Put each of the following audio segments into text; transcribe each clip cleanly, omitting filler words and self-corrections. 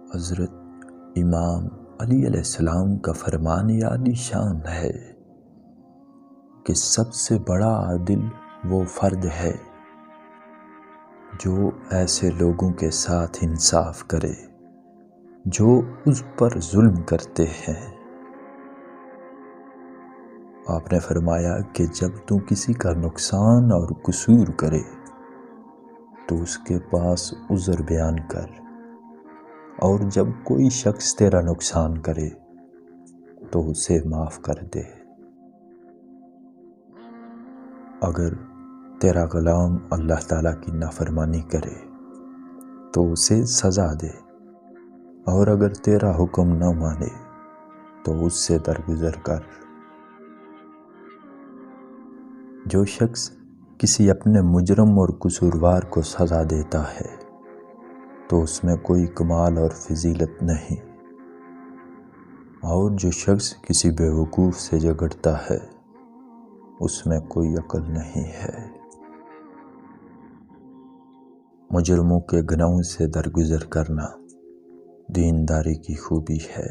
حضرت امام علی علیہ السلام کا فرمان عالی شان ہے کہ سب سے بڑا عادل وہ فرد ہے جو ایسے لوگوں کے ساتھ انصاف کرے جو اس پر ظلم کرتے ہیں۔ آپ نے فرمایا کہ جب تو کسی کا نقصان اور قصور کرے تو اس کے پاس عذر بیان کر، اور جب کوئی شخص تیرا نقصان کرے تو اسے معاف کر دے۔ اگر تیرا غلام اللہ تعالیٰ کی نافرمانی کرے تو اسے سزا دے، اور اگر تیرا حکم نہ مانے تو اس سے درگزر کر۔ جو شخص کسی اپنے مجرم اور قصوروار کو سزا دیتا ہے تو اس میں کوئی کمال اور فضیلت نہیں، اور جو شخص کسی بیوقوف سے جھگڑتا ہے اس میں کوئی عقل نہیں ہے۔ مجرموں کے گناہوں سے درگزر کرنا دینداری کی خوبی ہے۔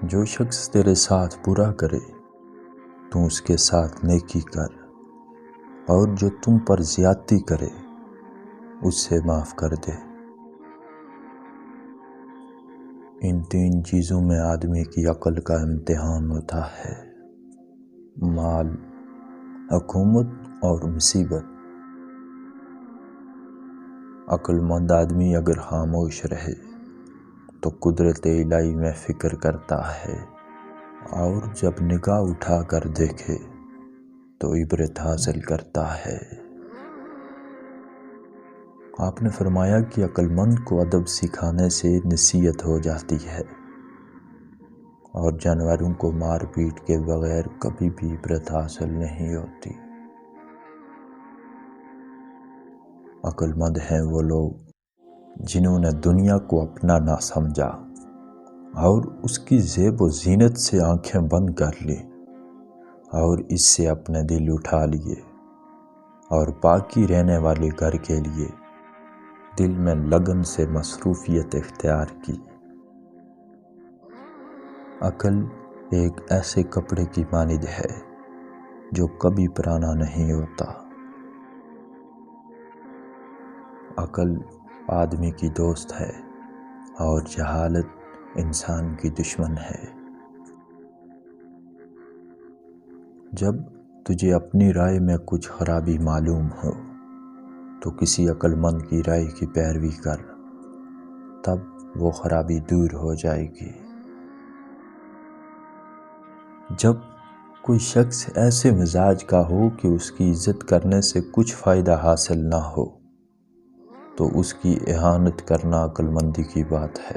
جو شخص تیرے ساتھ برا کرے تو اس کے ساتھ نیکی کر، اور جو تم پر زیادتی کرے اس سے معاف کر دے۔ ان تین چیزوں میں آدمی کی عقل کا امتحان ہوتا ہے: مال، حکومت اور مصیبت۔ عقل مند آدمی اگر خاموش رہے تو قدرت الہی میں فکر کرتا ہے، اور جب نگاہ اٹھا کر دیکھے تو عبرت حاصل کرتا ہے۔ آپ نے فرمایا کہ عقل مند کو ادب سکھانے سے نصیحت ہو جاتی ہے، اور جانوروں کو مار پیٹ کے بغیر کبھی بھی عبرت حاصل نہیں ہوتی۔ عقل مند ہیں وہ لوگ جنہوں نے دنیا کو اپنا نہ سمجھا اور اس کی زیب و زینت سے آنکھیں بند کر لی، اور اس سے اپنے دل اٹھا لیے، اور باقی رہنے والے گھر کے لیے دل میں لگن سے مصروفیت اختیار کی۔ عقل ایک ایسے کپڑے کی مانند ہے جو کبھی پرانا نہیں ہوتا۔ عقل آدمی کی دوست ہے اور جہالت انسان کی دشمن ہے۔ جب تجھے اپنی رائے میں کچھ خرابی معلوم ہو تو کسی عقل مند کی رائے کی پیروی کر، تب وہ خرابی دور ہو جائے گی۔ جب کوئی شخص ایسے مزاج کا ہو کہ اس کی عزت کرنے سے کچھ فائدہ حاصل نہ ہو تو اس کی اہانت کرنا عقل مندی کی بات ہے۔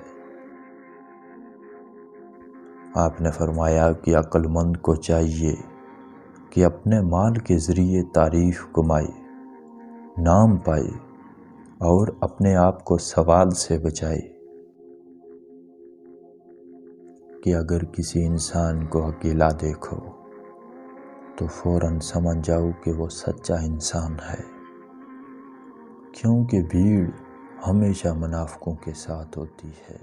آپ نے فرمایا کہ عقل مند کو چاہیے کہ اپنے مال کے ذریعے تعریف کمائے، نام پائے، اور اپنے آپ کو سوال سے بچائے، کہ اگر کسی انسان کو اکیلا دیکھو تو فوراً سمجھ جاؤ کہ وہ سچا انسان ہے، کیونکہ بھیڑ ہمیشہ منافقوں کے ساتھ ہوتی ہے۔